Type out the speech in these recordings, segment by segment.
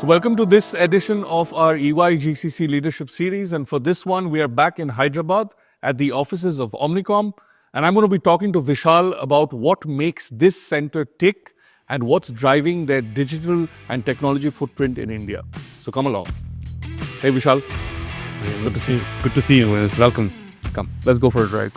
Welcome to this edition of our EY-GCC Leadership Series. And for this one, we are back in Hyderabad at the offices of Omnicom. And I'm going to be talking to Vishal about what makes this center tick and what's driving their digital and technology footprint in India. So come along. Hey, Vishal. Good to see you. Good to see you. Welcome. Come, let's go for a drive.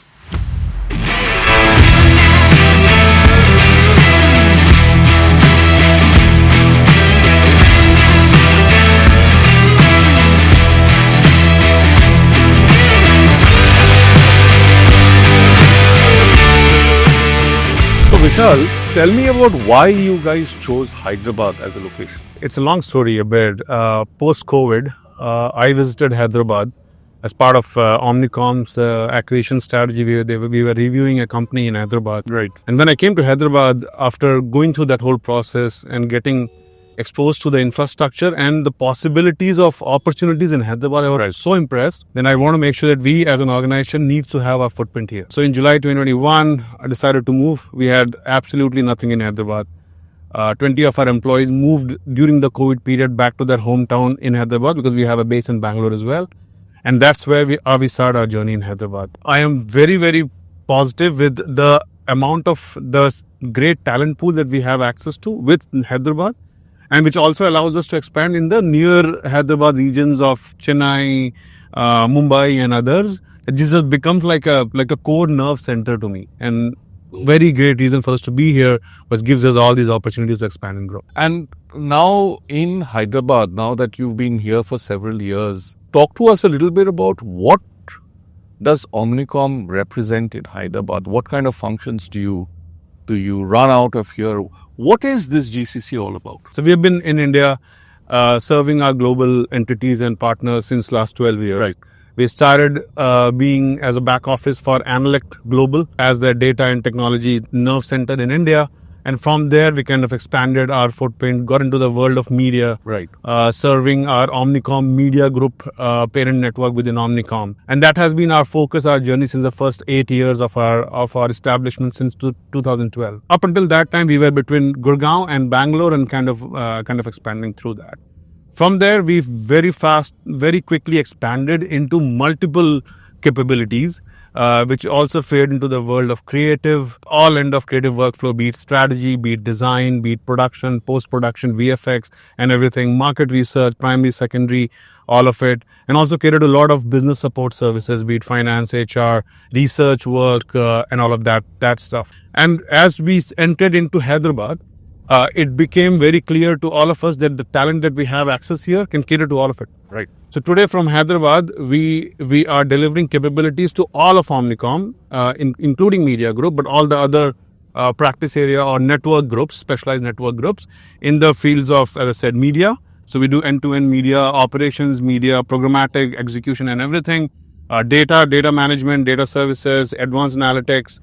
So Vishal, tell me about why you guys chose Hyderabad as a location. It's a long story a bit. Post-COVID, I visited Hyderabad as part of Omnicom's acquisition strategy. We were reviewing a company in Hyderabad. Right. And when I came to Hyderabad, after going through that whole process and getting exposed to the infrastructure and the possibilities of opportunities in Hyderabad, I was so impressed. Then I want to make sure that we as an organization needs to have our footprint here. So in July 2021, I decided to move. We had absolutely nothing in Hyderabad. 20 of our employees moved during the COVID period back to their hometown in Hyderabad because we have a base in Bangalore as well. And that's where we start our journey in Hyderabad. I am very, very positive with the amount of the great talent pool that we have access to with Hyderabad, and which also allows us to expand in the near Hyderabad regions of Chennai, Mumbai and others. It just becomes like a core nerve center to me, and very great reason for us to be here, which gives us all these opportunities to expand and grow. And now in Hyderabad, now that you've been here for several years, talk to us a little bit about what does Omnicom represent in Hyderabad? What kind of functions do you run out of here? What is this GCC all about? So we have been in India serving our global entities and partners since last 12 years. Right. We started being as a back office for Analect Global as their data and technology nerve center in India. And from there, we kind of expanded our footprint, got into the world of media, Right. Serving our Omnicom Media Group parent network within Omnicom. And that has been our focus, our journey since the first 8 years of our establishment since 2012. Up until that time, we were between Gurgaon and Bangalore and kind of expanding through that. From there, we very quickly expanded into multiple capabilities, which also fed into the world of creative, all end of creative workflow, be it strategy, be it design, be it production, post-production, VFX and everything, market research, primary, secondary, all of it. And also catered to a lot of business support services, be it finance, HR, research work, and all of that stuff. And as we entered into Hyderabad, it became very clear to all of us that the talent that we have access here can cater to all of it. Right. So today from Hyderabad, we are delivering capabilities to all of Omnicom, including Media Group, but all the other practice area or network groups, specialized network groups in the fields of, as I said, media. So we do end-to-end media operations, media, programmatic, execution and everything, data management, data services, advanced analytics,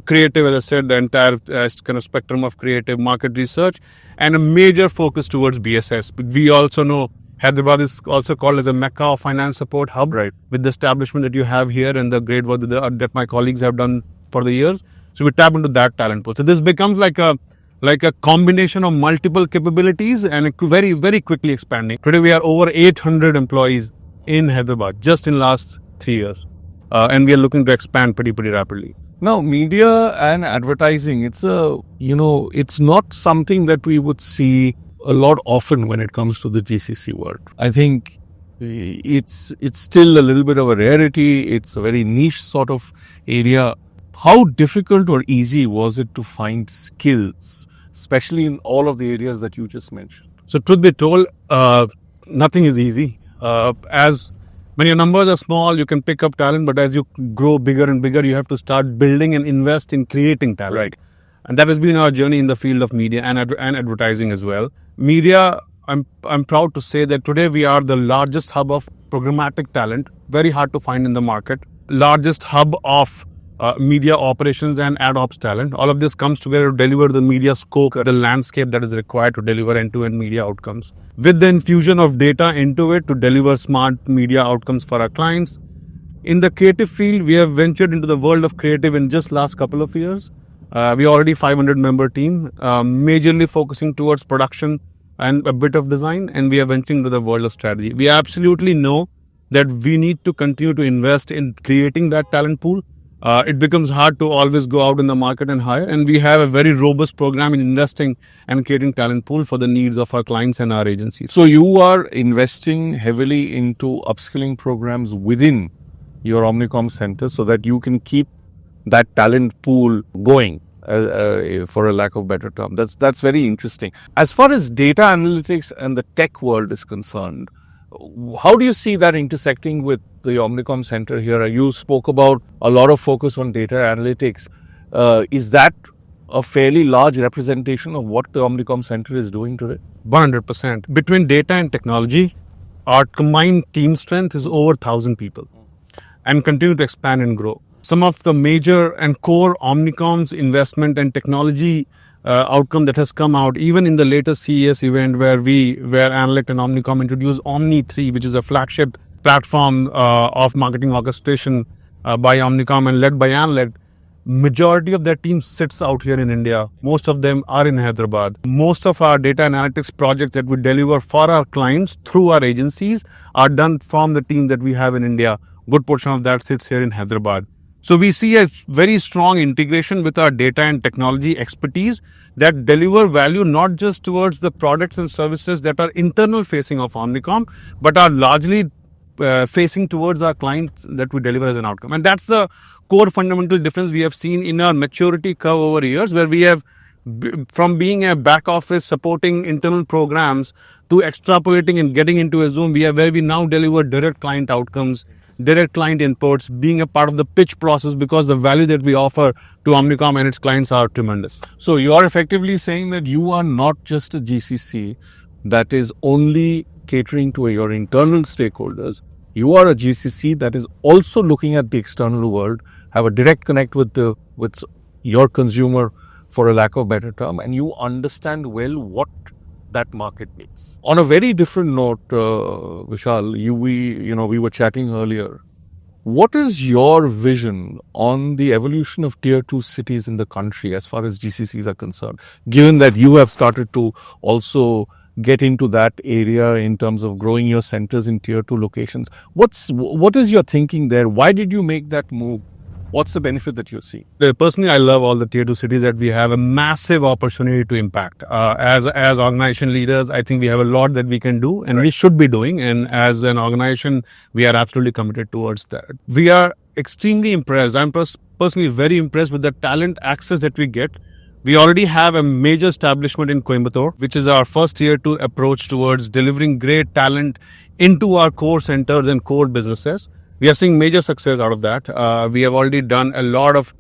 creative, as I said, the entire kind of spectrum of creative, market research, and a major focus towards BSS. But we also know Hyderabad is also called as a Mecca of finance support hub, Right. with the establishment that you have here and the great work that my colleagues have done for the years. So we tap into that talent pool. So this becomes like a combination of multiple capabilities and very, very quickly expanding. Today we are over 800 employees in Hyderabad just in last 3 years. And we are looking to expand pretty rapidly. Now, media and advertising, it's not something that we would see a lot often when it comes to the GCC world. I think it's still a little bit of a rarity. It's a very niche sort of area. How difficult or easy was it to find skills, especially in all of the areas that you just mentioned? So truth be told, nothing is easy. When your numbers are small, you can pick up talent, but as you grow bigger and bigger, you have to start building and invest in creating talent. Right. And that has been our journey in the field of media and advertising as well. Media, I'm proud to say that today we are the largest hub of programmatic talent, very hard to find in the market, largest hub of media operations and ad ops talent. All of this comes together to deliver the media scope, the landscape that is required to deliver end-to-end media outcomes. With the infusion of data into it to deliver smart media outcomes for our clients. In the creative field, we have ventured into the world of creative in just last couple of years. We are already 500 member team, majorly focusing towards production, and a bit of design, and we are venturing into the world of strategy. We absolutely know that we need to continue to invest in creating that talent pool. It becomes hard to always go out in the market and hire, and we have a very robust program in investing and creating talent pool for the needs of our clients and our agencies. So you are investing heavily into upskilling programs within your Omnicom center so that you can keep that talent pool going, for a lack of better term. That's very interesting. As far as data analytics and the tech world is concerned, how do you see that intersecting with the Omnicom Center here? You spoke about a lot of focus on data analytics. Is that a fairly large representation of what the Omnicom Center is doing today? 100%. Between data and technology, our combined team strength is over 1,000 people and continue to expand and grow. Some of the major and core Omnicom's investment and technology outcome that has come out, even in the latest CES event where Analect and Omnicom introduced Omni 3, which is a flagship platform of marketing orchestration by Omnicom and led by Analect. Majority of their team sits out here in India. Most of them are in Hyderabad. Most of our data analytics projects that we deliver for our clients through our agencies are done from the team that we have in India. Good portion of that sits here in Hyderabad. So we see a very strong integration with our data and technology expertise that deliver value not just towards the products and services that are internal facing of Omnicom, but are largely facing towards our clients that we deliver as an outcome. And that's the core fundamental difference we have seen in our maturity curve over years, where we have from being a back office supporting internal programs to extrapolating and getting into a zone where we now deliver direct client outcomes, direct client inputs, being a part of the pitch process, because the value that we offer to Omnicom and its clients are tremendous. So you are effectively saying that you are not just a GCC that is only catering to your internal stakeholders. You are a GCC that is also looking at the external world, have a direct connect with your consumer, for a lack of better term, and you understand well what that market needs. On a very different note, Vishal, we were chatting earlier. What is your vision on the evolution of tier 2 cities in the country as far as GCCs are concerned? Given that you have started to also get into that area in terms of growing your centers in tier 2 locations, what is your thinking there? Why did you make that move? What's the benefit that you see? Personally, I love all the tier 2 cities that we have a massive opportunity to impact. As organization leaders, I think we have a lot that we can do and we should be doing. And as an organization, we are absolutely committed towards that. We are extremely impressed. I'm personally very impressed with the talent access that we get. We already have a major establishment in Coimbatore, which is our first tier 2 approach towards delivering great talent into our core centers and core businesses. We are seeing major success out of that. We have already done a lot of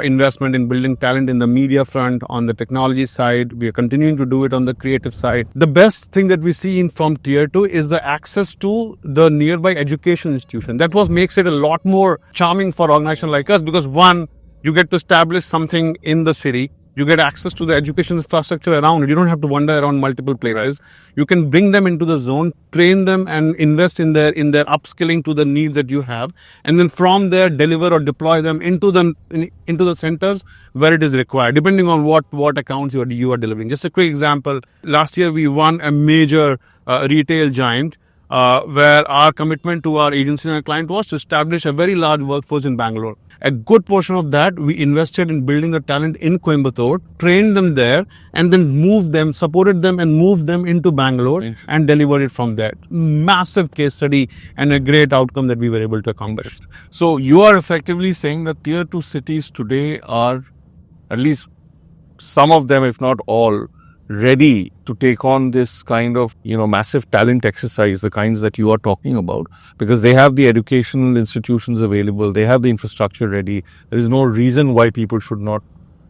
investment in building talent in the media front, on the technology side. We are continuing to do it on the creative side. The best thing that we see from tier 2 is the access to the nearby education institution. That makes it a lot more charming for organizations like us, because one, you get to establish something in the city. You get access to the education infrastructure around it. You don't have to wander around multiple places. You can bring them into the zone, train them, and invest in their upskilling to the needs that you have, and then from there deliver or deploy them into the centers where it is required, depending on what accounts you are delivering. Just a quick example: last year we won a major retail giant. Where our commitment to our agency and our client was to establish a very large workforce in Bangalore. A good portion of that we invested in building the talent in Coimbatore, trained them there, and then supported them and moved them into Bangalore and delivered it from there. Massive case study and a great outcome that we were able to accomplish. So you are effectively saying that tier 2 cities today are, at least some of them, if not all, ready to take on this kind of, massive talent exercise, the kinds that you are talking about, because they have the educational institutions available, they have the infrastructure ready. There is no reason why people should not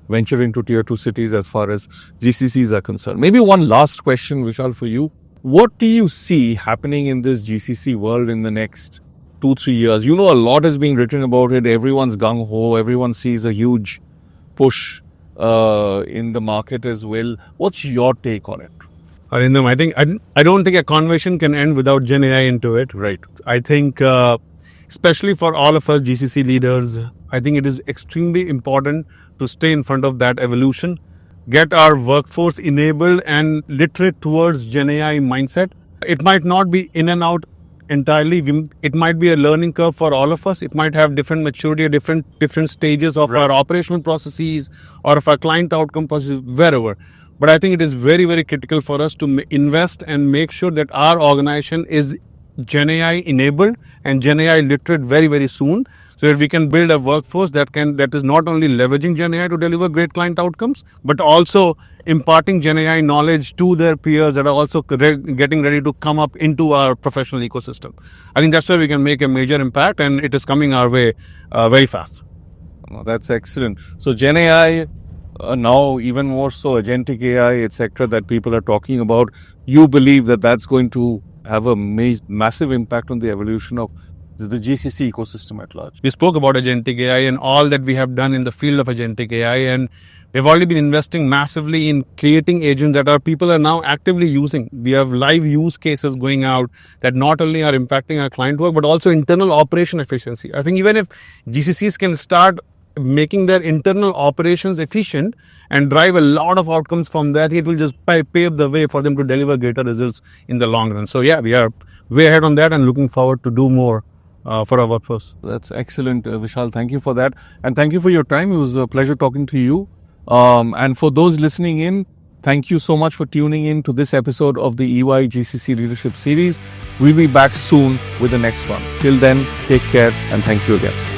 venture into tier 2 cities as far as GCCs are concerned. Maybe one last question, Vishal, for you. What do you see happening in this GCC world in the next 2-3 years? A lot is being written about it. Everyone's gung-ho. Everyone sees a huge push in the market as well. What's your take on it? Arindam, I don't think a conversation can end without Gen AI into it. Right. I think, especially for all of us GCC leaders, I think it is extremely important to stay in front of that evolution. get our workforce enabled and literate towards Gen AI mindset. It might not be in and out entirely. It might be a learning curve for all of us. It might have different maturity, different stages of our operational processes or of our client outcome processes, wherever. But I think it is very, very critical for us to invest and make sure that our organization is Gen AI enabled and Gen AI literate very, very soon, so that we can build a workforce that is not only leveraging Gen AI to deliver great client outcomes, but also imparting Gen AI knowledge to their peers that are also getting ready to come up into our professional ecosystem. I think that's where we can make a major impact, and it is coming our way very fast. Oh, that's excellent. So Gen AI, now even more so agentic AI, etc., that people are talking about, you believe that that's going to have a massive impact on the evolution of the GCC ecosystem at large. We spoke about agentic AI and all that we have done in the field of agentic AI, and we've already been investing massively in creating agents that our people are now actively using. We have live use cases going out that not only are impacting our client work, but also internal operation efficiency. I think even if GCCs can start making their internal operations efficient and drive a lot of outcomes from that, it will just pave the way for them to deliver greater results in the long run. So yeah, we are way ahead on that and looking forward to do more for our workforce. That's excellent, Vishal. Thank you for that. And thank you for your time. It was a pleasure talking to you. And for those listening in, thank you so much for tuning in to this episode of the EY GCC Leadership Series. We'll be back soon with the next one. Till then, take care and thank you again.